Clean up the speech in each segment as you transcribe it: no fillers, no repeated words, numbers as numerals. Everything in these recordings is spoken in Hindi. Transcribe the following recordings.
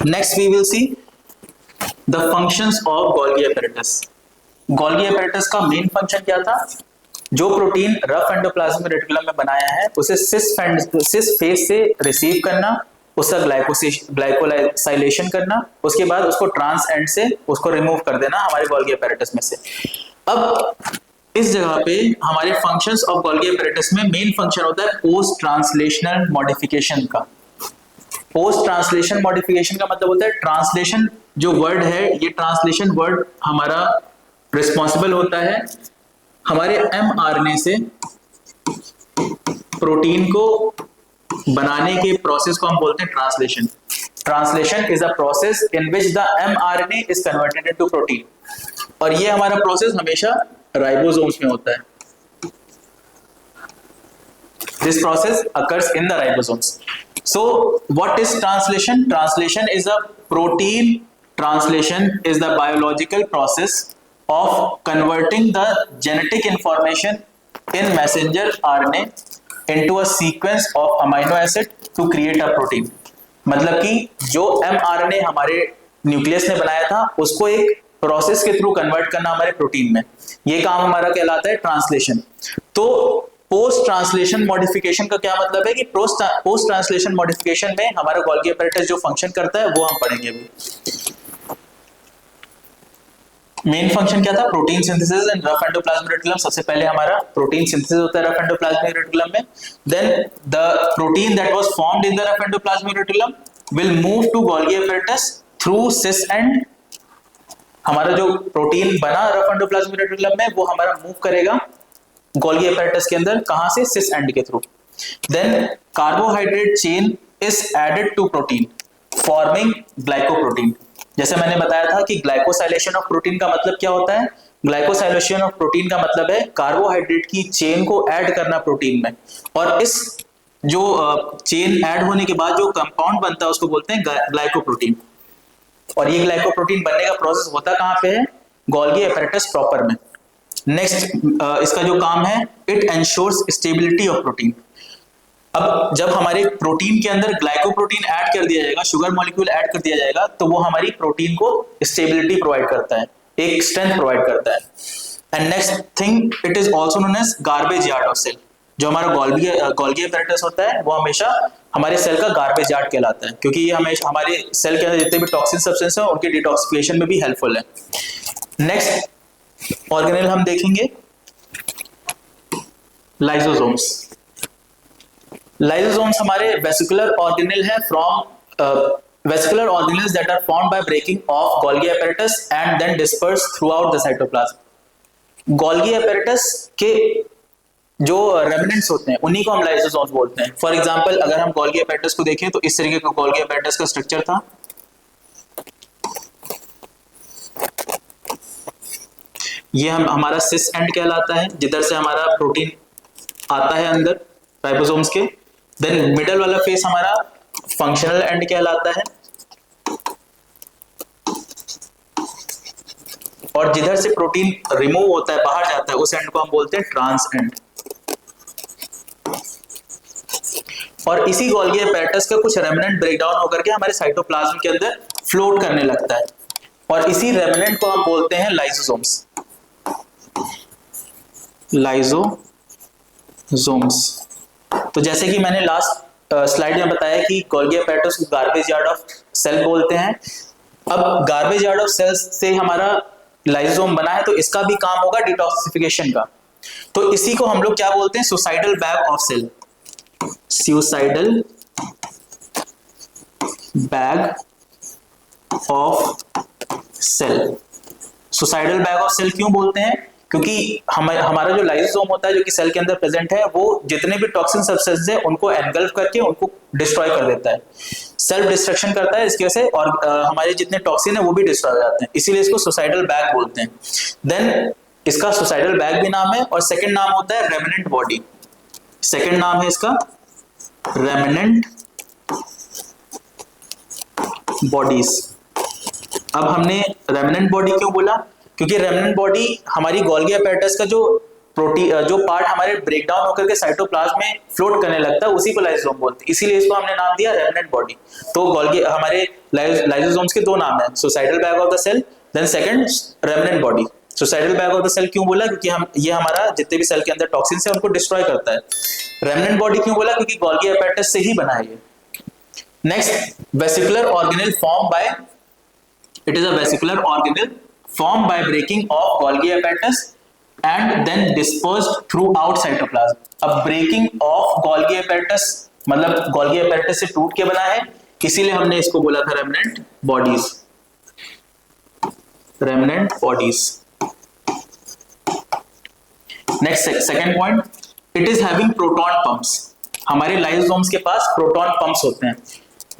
Next we will see the functions of Golgi apparatus। Golgi apparatus का मेन फंक्शन क्या था? जो प्रोटीन रफ एंडोप्लाज्मिक रेटिकुलम में बनाया है उसे सिस फेस से रिसीव करना, उसका ग्लाइकोसाइलेशन करना, उसके बाद उसको ट्रांस एंड से उसको रिमूव कर देना हमारे गोल्गी apparatus में से। अब इस जगह पे हमारे फंक्शंस ऑफ गोल्गी apparatus में मेन फंक्शन होता है पोस्ट ट्रांसलेशनल मॉडिफिकेशन का। पोस्ट ट्रांसलेशन मॉडिफिकेशन का मतलब होता है ट्रांसलेशन जो वर्ड है, ये ट्रांसलेशन वर्ड हमारा रिस्पॉन्सिबल होता है हमारे mRNA से प्रोटीन को बनाने के प्रोसेस को हम बोलते हैं translation. Translation is a process in which the mRNA is converted into protein, और ये हमारा प्रोसेस हमेशा राइबोसोम्स में होता है। This process occurs in the ribosomes. So what is translation? Translation is a protein translation is the biological process of converting the genetic information in messenger RNA into a sequence of amino acid to create a protein। मतलब कि जो mRNA हमारे न्यूक्लियस ने बनाया था उसको एक प्रोसेस के थ्रू कन्वर्ट करना हमारे प्रोटीन में, ये काम हमारा कहलाता है ट्रांसलेशन। तो पोस्ट ट्रांसलेशन मॉडिफिकेशन का क्या मतलब है कि पोस्ट ट्रांसलेशन मॉडिफिकेशन में हमारा गोल्गी apparatus जो फंक्शन करता है वो हम पढ़ेंगे अभी। मेन फंक्शन क्या था? Protein synthesis in rough endoplasmic reticulum. सबसे पहले हमारा प्रोटीन सिंथेसिस होता है रफ एंडोप्लाज्मिक रेटिकुलम में। Then the protein that was formed in the rough endoplasmic reticulum will move to Golgi apparatus through cis end. हमारा जो प्रोटीन बना रफ एंडोप्लाज्मिक रेटिकुलम में वो हमारा मूव करेगा गोल्गी apparatus के अंदर, कहां से? सिस एंड के थ्रू। Then carbohydrate chain is added to protein forming glycoprotein. जैसे मैंने बताया था कि ग्लाइकोसाइलेशन ऑफ प्रोटीन का मतलब क्या होता है? ग्लाइकोसाइलेशन ऑफ प्रोटीन का मतलब है कार्बोहाइड्रेट की चेन को ऐड करना प्रोटीन में, और इस जो चेन ऐड होने के बाद जो कंपाउंड बनता है उसको बोलते हैं ग्लाइकोप्रोटीन। और ये ग्लाइकोप्रोटीन बनने का प्रोसेस होता कहां पे है? गोल्गी apparatus प्रॉपर में। नेक्स्ट इसका जो काम है, it ensures stability of protein. अब जब हमारे प्रोटीन के अंदर ग्लाइकोप्रोटीन ऐड कर दिया जाएगा, शुगर मॉलिक्यूल ऐड कर दिया जाएगा, तो वो हमारी प्रोटीन को स्टेबिलिटी प्रोवाइड करता है, एक स्ट्रेंथ प्रोवाइड करता है। And next thing, it is also known as garbage yard of cell. जो हमारा गोल्गी apparatus होता है वो हमेशा हमारे सेल का गार्बेज यार्ड कहलाता है, क्योंकि ये हमेशा हमारे सेल के अंदर जितने भी टॉक्सिन सब्सटेंस है उनके डिटॉक्सिफिकेशन में भी हेल्पफुल है। नेक्स्ट ऑर्गेनेल हम देखेंगे लाइसोसोम्स। लाइसोसोम्स हमारे वेसिकुलर ऑर्गेनेल है from vesicular organelles that are formed by breaking off Golgi apparatus and then disperse throughout the cytoplasm. Golgi apparatus के जो रेमिनेंट्स होते हैं उन्हीं को हम लाइसोसोम्स बोलते हैं। फॉर एग्जांपल अगर हम गोल्गी apparatus को देखें तो इस तरीके का गोल्गी apparatus का स्ट्रक्चर था। ये हमारा सिस एंड कहलाता है, जिधर से हमारा प्रोटीन आता है अंदर राइबोसोम्स के। देन मिडल वाला फेस हमारा फंक्शनल एंड कहलाता है, और जिधर से प्रोटीन रिमूव होता है, बाहर जाता है, उस एंड को हम बोलते हैं ट्रांस एंड। और इसी गोल्गी apparatus का कुछ रेमिनेंट ब्रेकडाउन होकर के हमारे साइटोप्लाज्म के अंदर फ्लोट करने लगता है, और इसी रेमिनेंट को हम बोलते हैं लाइसोसोम्स। लाइसोसोम्स। तो जैसे कि मैंने लास्ट स्लाइड में बताया कि गोल्गी apparatus को गार्बेज यार्ड ऑफ सेल बोलते हैं। अब गार्बेज यार्ड ऑफ सेल्स से हमारा लाइसोसोम बना है, तो इसका भी काम होगा डिटॉक्सिफिकेशन का। तो इसी को हम लोग क्या बोलते हैं? Suicidal bag of cell. Suicidal bag of cell. Suicidal bag of cell क्यों बोलते हैं? क्योंकि हमारा जो लाइसोसोम होता है जो कि सेल के अंदर प्रेजेंट है, वो जितने भी टॉक्सिन सब्सटेंस है उनको एनगल्फ करके उनको डिस्ट्रॉय कर देता है, सेल्फ डिस्ट्रक्शन करता है इसकी वजह से, और हमारे जितने टॉक्सिन है वो भी डिस्ट्रॉय हो जाते हैं, इसीलिए इसको सुसाइडल बैग बोलते हैं। देन इसका सुसाइडल बैग भी नाम है, और सेकंड नाम होता है रेमिनेंट बॉडी। सेकंड नाम है इसका रेमिनेंट बॉडीज। अब हमने रेमिनेंट बॉडी क्यों बोला? क्योंकि रेमिनेंट बॉडी हमारी गोल्गी apparatus का जो प्रोटीन जो पार्ट हमारे ब्रेक डाउन होकर के साइटोप्लाज्म में फ्लोट करने लगता है उसी को लाइसोसोम बोलते हैं, इसीलिए इसको हमने नाम दिया रेमनेंट बॉडी। तो गोल्गी हमारे लाइसोसोम्स के दो नाम हैं, suicidal bag of the cell, then second remnant body. Suicidal bag of the cell क्यों बोला, क्योंकि हम ये हमारा जितने भी सेल के अंदर टॉक्सिन्स है उनको डिस्ट्रॉय करता है। रेमनेंट बॉडी क्यों बोला, क्योंकि गोल्गी एपेरेटस से ही बना है ये। Next, vesicular organelle form by, it is a vesicular organelle formed by breaking of Golgi apparatus and then dispersed throughout cytoplasm. अब breaking of Golgi apparatus मतलब Golgi apparatus से टूट के बना है, इसीलिए हमने इसको बोला था remnant bodies. Remnant bodies. Next, second point, it is having proton pumps. हमारे लाइसोसोम्स के पास प्रोटॉन पंप्स होते हैं।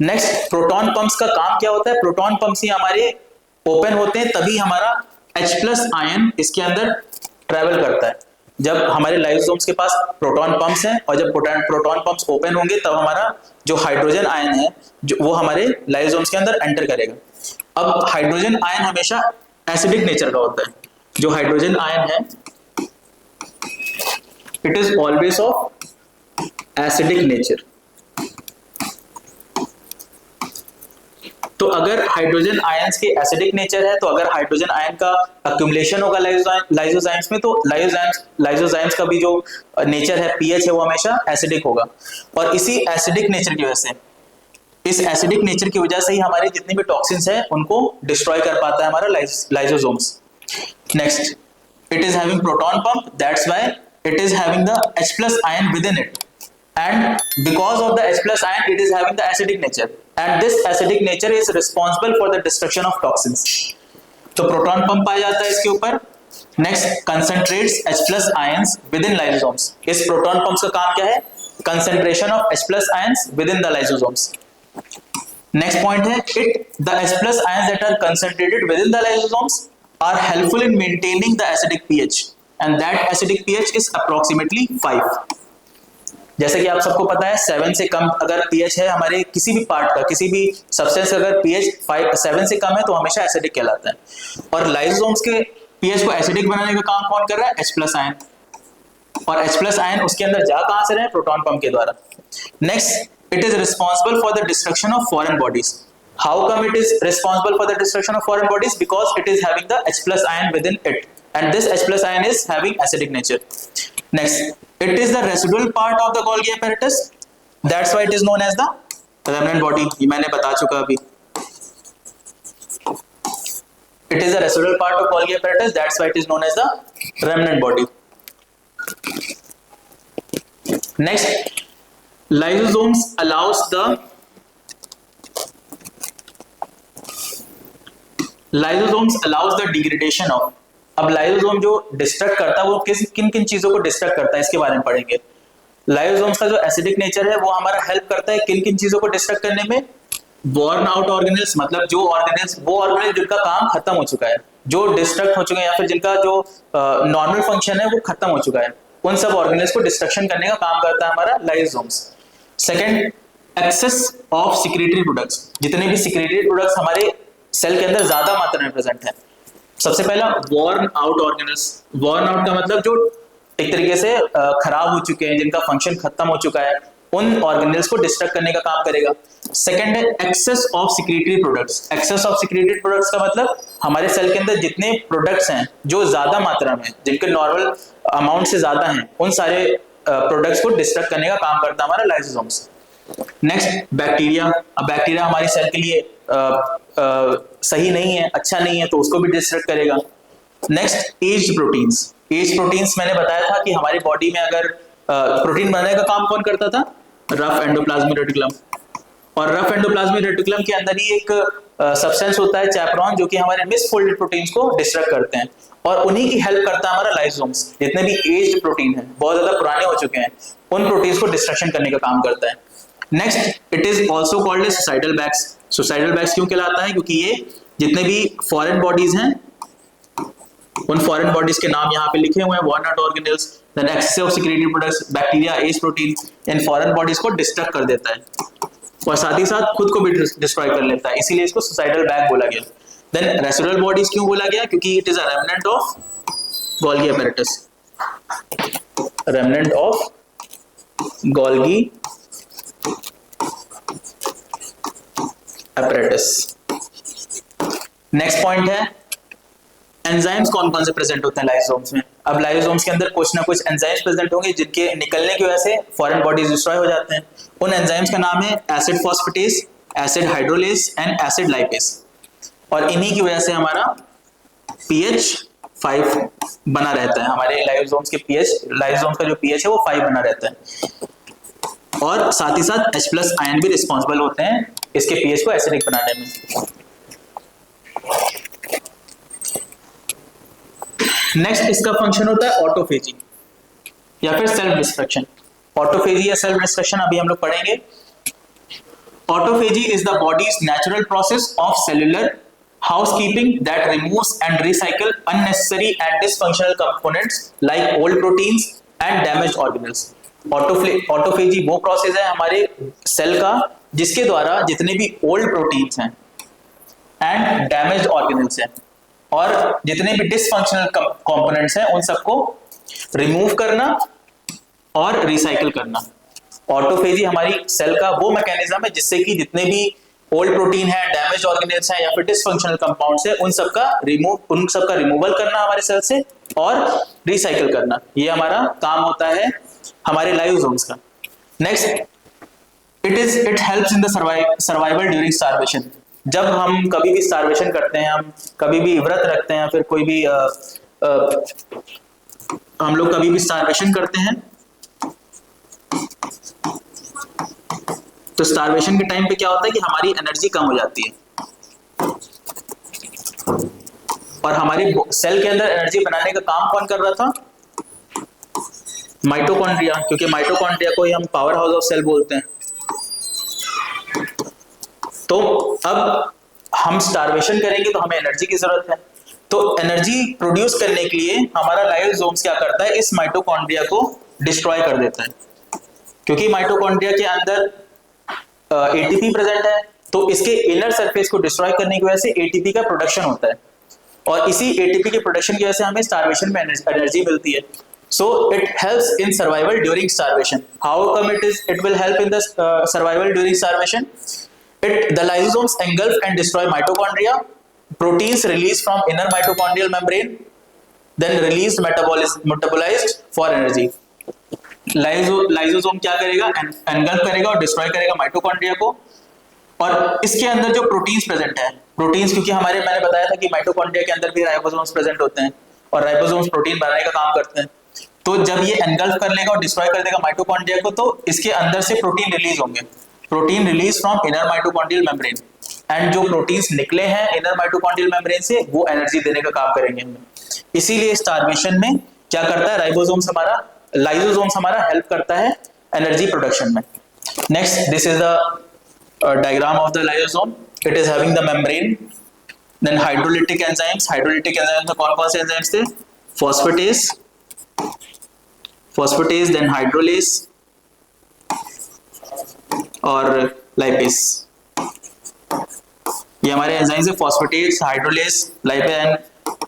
नेक्स्ट, प्रोटॉन पंप्स का काम क्या होता है, प्रोटॉन पंप्स ही हमारे ओपन होते हैं तभी हमारा H+ आयन इसके अंदर ट्रेवल करता है। जब हमारे लाइसोसोम्स के पास प्रोटॉन पंप्स हैं और जब प्रोटॉन पंप्स ओपन होंगे तब हमारा जो हाइड्रोजन आयन है जो वो हमारे लाइसोसोम्स के अंदर एंटर करेगा। अब हाइड्रोजन आयन हमेशा एसिडिक नेचर का होता है। जो हाइड्रोजन आयन है it is always of acidic nature. तो अगर हाइड्रोजन आयंस के एसिडिक नेचर है तो अगर हाइड्रोजन आयन का अक्यूमुलेशन होगा लाइसोजाइम्स में तो लाइसोजाइम्स का भी जो नेचर है पीएच है वो हमेशा एसिडिक होगा। और इसी एसिडिक नेचर की वजह से, इस एसिडिक नेचर की वजह से ही हमारे जितने भी टॉक्सिन्स हैं उनको डिस्ट्रॉय कर पाता है हमारा lysosomes. Next, it is having proton pump, that's why it is having the H+ ion with in it, and because of the H+ ion it is having the acidic nature and this acidic nature is responsible for the destruction of toxins. तो प्रोटॉन पंप पाया जाता है इसके ऊपर। Next, concentrates H+ ions within lysosomes. इस प्रोटॉन पंप का काम क्या है, concentration of H+ ions within the lysosomes. Next point है, the H+ ions that are concentrated within the lysosomes are helpful in maintaining the acidic pH and that acidic pH is approximately 5. जैसे कि आप सबको पता है 7 से कम अगर पीएच है हमारे किसी भी पार्ट का, किसी भी सब्सटेंस का अगर पीएच 7 से कम है तो हमेशा एसिडिक कहलाता है। और लाइसोसोम्स के पीएच को एसिडिक बनाने का काम कौन कर रहा है, H+ आयन। और H+ आयन उसके अंदर जा कहां से रहे हैं, प्रोटॉन पंप के द्वारा। Next, it is responsible for the destruction of foreign bodies. How come it is responsible for the destruction of foreign bodies, because it is having the H+ ion with in it and this H+ ion is having acidic nature. Next, it is the residual part of the Golgi apparatus, that's why it is known as the remnant body. ये मैंने बता चुका अभी। It is the residual part of Golgi apparatus, that's why it is known as the remnant body. Next, lysosomes allows the degradation of। अब लाइसोसोम जो डिस्ट्रक्ट करता है वो किन किन चीजों को डिस्ट्रक्ट करता है इसके बारे में पढ़ेंगे। लाइसोसोम्स का जो एसिडिक नेचर है वो हमारा हेल्प करता है किन किन चीजों को डिस्ट्रक्ट करने में, वॉर्न आउट ऑर्गेनेल्स, मतलब जो ऑर्गेनेल्स, वो ऑर्गेनेल जिनका काम खत्म हो चुका है, जो डिस्ट्रक्ट हो चुके हैं या फिर जिनका जो नॉर्मल फंक्शन है वो खत्म हो चुका है, उन सब ऑर्गेनेल्स को डिस्ट्रक्शन करने का काम करता है हमारा lysosomes. Second, excess of secretory products, जितने भी सिक्रेटरी प्रोडक्ट्स हमारे सेल के अंदर ज्यादा मात्रा में प्रेजेंट है। सबसे पहला Warne out organelles. Worn out का मतलब जो एक तरीके से खराब हो चुके हैं, जिनका फंक्शन खत्म हो चुका है, उन ऑर्गेनेल्स को डिस्ट्रक्ट करने का काम करेगा। सेकंड है excess of secretory products. Excess of secretory products का मतलब हमारे सेल के अंदर जितने प्रोडक्ट्स हैं जो ज्यादा मात्रा में, जिनके नॉर्मल अमाउंट से ज्यादा हैं, उन सारे प्रोडक्ट्स को डिस्ट्रक्ट करने का काम करता है हमारा लाइसोसोम्स। Next, bacteria. अब बैक्टीरिया हमारी सेल के लिए सही नहीं है, अच्छा नहीं है, तो उसको भी डिस्ट्रक्ट करेगा। Next, aged proteins. Aged proteins मैंने बताया था कि हमारी बॉडी में अगर प्रोटीन बनाने का काम कौन करता था, रफ एंडोप्लाज्मिक रेटिकुलम। और रफ एंडोप्लाज्मिक रेटिकुलम के अंदर ही एक सब्सटेंस होता है चैपरॉन, जो कि हमारे मिसफोल्डेड प्रोटीन्स को डिस्ट्रक्ट करते हैं और उन्हीं की हेल्प करता है हमारा लाइसोसोम्स। जितने भी एज्ड प्रोटीन है, बहुत ज्यादा पुराने हो चुके हैं, उन प्रोटीन्स को डिस्ट्रक्शन करने का काम करता है। Next, it is also called as suicidal bags. Suicidal bags क्यों कहलाता है, क्योंकि ये जितने भी फॉरेन बॉडीज हैं उन फॉरेन बॉडीज के नाम यहाँ पे लिखे हुए हैं, worn out organelles, then excess of secretory products, bacteria, as protein, in foreign bodies को डिस्ट्रक्ट कर देता है और साथ ही साथ खुद को भी डिस्ट्रॉय कर लेता है, इसीलिए इसको सुसाइडल बैग बोला गया। देन रेसिडुअल बॉडीज क्यों बोला गया, क्योंकि it is a remnant of Golgi apparatus। remnant of Golgi apparatus. Next point है एंजाइम्स कौन कौन से प्रेजेंट होते हैं लाइसोसोम्स में। अब लाइसोसोम्स के अंदर कुछ ना कुछ एंजाइम्स प्रेजेंट होंगे जिनके निकलने की वजह से फॉरेन बॉडीज डिस्ट्रॉय हो जाते हैं। उन एंजाइम्स का नाम है acid phosphatase, acid hydrolase and acid lipase. और इन्हीं की वजह से हमारा pH 5 बना रहता है। हमारे लाइसोसोम्स के लाइसोसोम्स का जो pH है वो 5 बना रहता है। और साथ ही साथ H+ आयन भी रिस्पॉन्सिबल होते हैं इसके pH को एसिडिक बनाने में। नेक्स्ट इसका फंक्शन होता है ऑटोफेजी या फिर सेल्फ डिस्ट्रक्शन। ऑटोफेजी या सेल्फ डिस्ट्रक्शन अभी हम लोग पढ़ेंगे। Autophagy is the bodies natural process of cellular housekeeping that removes and recycle unnecessary and dysfunctional components like old proteins and damaged organelles. Autophagy वो प्रोसेस है हमारे सेल का जिसके द्वारा जितने भी ओल्ड प्रोटीन्स हैं एंड डैमेज्ड ऑर्गेनल्स हैं और जितने भी डिसफंक्शनल कंपोनेंट्स हैं उन सबको रिमूव करना और रिसाइकिल करना। ऑटोफेजी हमारी सेल का वो मैकेनिज्म है जिससे कि जितने भी ओल्ड प्रोटीन है, डैमेज ऑर्गेनल्स हैं या फिर डिसफंक्शनल कंपाउंड्स हैं उन सबका रिमूवल करना हमारे सेल से और रिसाइकिल करना, ये हमारा काम होता है हमारे लाइसोसोम्स का। Next it helps in the survival during starvation. जब हम कभी भी स्टार्वेशन करते हैं, हम कभी भी व्रत रखते हैं, फिर कोई भी हम लोग कभी भी स्टार्वेशन करते हैं तो स्टार्वेशन के टाइम पे क्या होता है कि हमारी एनर्जी कम हो जाती है और हमारी सेल के अंदर एनर्जी बनाने का काम कौन कर रहा था? माइटोकॉन्ड्रिया, क्योंकि माइटोकॉन्ड्रिया को ही हम पावर हाउस ऑफ सेल बोलते हैं। तो अब हम स्टार्वेशन करेंगे तो हमें एनर्जी की जरूरत है, तो एनर्जी प्रोड्यूस करने के लिए हमारा लाइसोसोम्स क्या करता है, इस माइटोकॉन्ड्रिया को डिस्ट्रॉय कर देता है। क्योंकि माइटोकॉन्ड्रिया के अंदर एटीपी प्रेजेंट है तो इसके इनर सरफेस को डिस्ट्रॉय करने की वजह से एटीपी का प्रोडक्शन होता है और इसी एटीपी के प्रोडक्शन की वजह से हमें स्टार्वेशन में एनर्जी मिलती है। So it helps in survival during starvation. How come it will help in the survival during starvation? The lysosomes engulf and destroy mitochondria. Proteins released from inner mitochondrial membrane, then released metabolized for energy. Lysosome क्या करेगा? एनगल्फ करेगा और डिस्ट्रॉय करेगा माइटोकॉन्ड्रिया को। और इसके अंदर जो प्रोटीन्स प्रेजेंट है, प्रोटीन्स क्योंकि मैंने बताया था कि माइटोकॉन्ड्रिया के अंदर भी राइबोसोम्स प्रेजेंट होते हैं और राइबोसोम्स प्रोटीन बनाने का काम करते हैं। तो जब ये एनगल्फ कर लेगा और डिस्ट्रॉय कर देगा माइटोकॉन्ड्रिया को तो इसके अंदर से प्रोटीन रिलीज होंगे, protein release from inner mitochondrial membrane, and जो प्रोटीन्स निकले हैं इनर माइटोकॉन्ड्रियल मेम्ब्रेन से वो एनर्जी देने का काम करेंगे हमें। इसीलिए स्टार्वेशन में क्या करता है लाइसोसोम्स हमारा हेल्प करता है एनर्जी प्रोडक्शन में। Next this is the diagram of the lysosome. It is having the membrane, then hydrolytic enzymes में कौन कौन से एंजाइम्स थे? फॉस्फेटेज, देन हाइड्रोलेज और लाइपेज। ये हमारे एंजाइम्स है, phosphatase, hydrolase, lipase and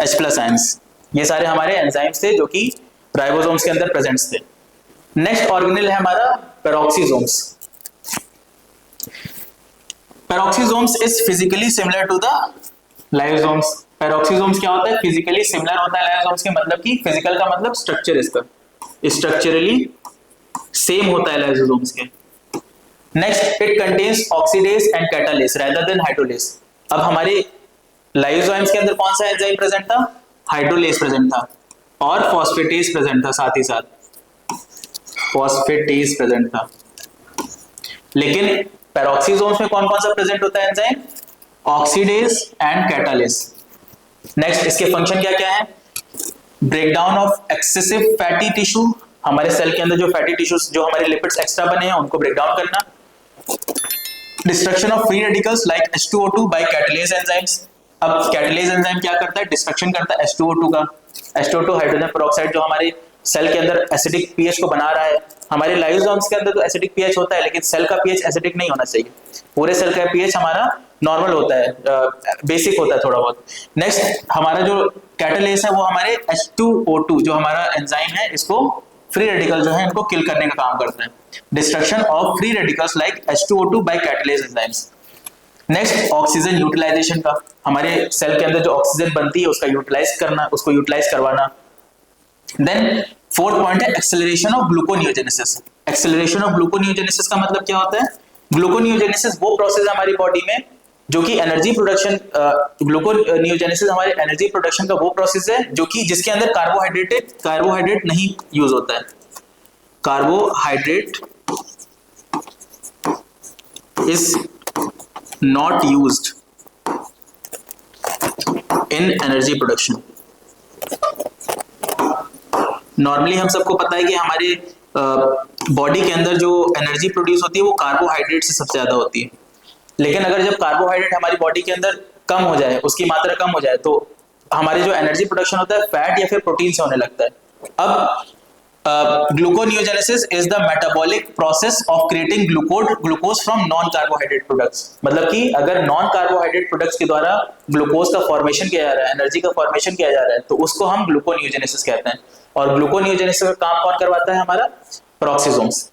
H+ ions. ये सारे हमारे एंजाइम्स थे जो कि राइबोसोम्स के अंदर प्रेजेंट थे। नेक्स्ट ऑर्गेनेल है हमारा peroxisomes. Peroxisomes is physically similar to the lysosomes. Peroxisomes क्या होता है? फिजिकली सिमिलर होता है लाइसोसोम्स के, मतलब कि फिजिकल का मतलब स्ट्रक्चर, इसका स्ट्रक्चरली सेम होता है लाइसोसोम्स के। Next it contains oxidase and catalase rather than hydrolase. अब हमारे लाइसोसोम्स के अंदर कौन सा एंजाइम प्रेजेंट था? हाइड्रोलेज प्रेजेंट था और फॉस्फेटेज प्रेजेंट था, साथ ही साथ फॉस्फेटेज प्रेजेंट था। लेकिन पेरोक्सीसोम्स में कौन कौन सा प्रेजेंट होता है enzyme? Oxidase and catalase. Next इसके फंक्शन क्या क्या है? Breakdown of excessive fatty tissue, हमारे सेल के अंदर जो फैटी टिश्यूज जो हमारे लिपिड्स एक्स्ट्रा बने हैं उनको ब्रेक डाउन करना। Destruction of free radicals like H2O2 by catalase enzymes. अब कैटालेज एंजाइम क्या करता है? डिस्ट्रक्शन करता है H2O2 का। H2O2 हाइड्रोजन पेरोक्साइड जो हमारे सेल के अंदर एसिडिक पीएच को बना रहा है। हमारे लाइसोसोम्स के अंदर तो एसिडिक पीएच होता है लेकिन सेल का पीएच एसिडिक नहीं होना चाहिए। पूरे सेल का पीएच हमारा नॉर्मल होता है, बेसिक होता है थोड़ा बहुत। नेक्स्ट हमारा जो कैटालेस है वो हमारे H2O2 जो हमारा एंजाइम है, इसको फ्री रेडिकल जो है इनको किल करने का काम करता है। Destruction of free radicals like H2O2 by catalase enzymes. Next oxygen utilisation का, हमारे सेल के अंदर जो ऑक्सीजन बनती है उसका यूटिलाइज करना, उसको यूटिलाइज करवाना। देन फोर्थ पॉइंट है acceleration of gluconeogenesis. Acceleration of gluconeogenesis का मतलब क्या होता है? ग्लूकोनियोजेनेसिस वो प्रोसेस है हमारी बॉडी में जो कि एनर्जी प्रोडक्शन, ग्लूकोनियोजेनेसिस हमारे एनर्जी प्रोडक्शन का वो प्रोसेस है जो कि जिसके अंदर कार्बोहाइड्रेट नहीं यूज होता है। Carbohydrate is not used in energy production. Normally हम सबको पता है कि हमारे बॉडी के अंदर जो एनर्जी प्रोड्यूस होती है वो कार्बोहाइड्रेट से सबसे ज्यादा होती है। लेकिन अगर जब कार्बोहाइड्रेट हमारी बॉडी के अंदर कम हो जाए, उसकी मात्रा कम हो जाए, तो हमारे जो एनर्जी प्रोडक्शन होता है फैट या फिर प्रोटीन से होने लगता है। अब gluconeogenesis is the metabolic process of creating glucose from non carbohydrate products. मतलब कि अगर नॉन कार्बोहाइड्रेट प्रोडक्ट्स के द्वारा ग्लूकोज का फॉर्मेशन किया जा रहा है, एनर्जी का फॉर्मेशन किया जा रहा है, तो उसको हम ग्लूकोनियोजेनेसिस कहते हैं। और ग्लूकोनियोजेनेसिस का काम कौन करवाता है? हमारा प्रोक्सिसोम्स।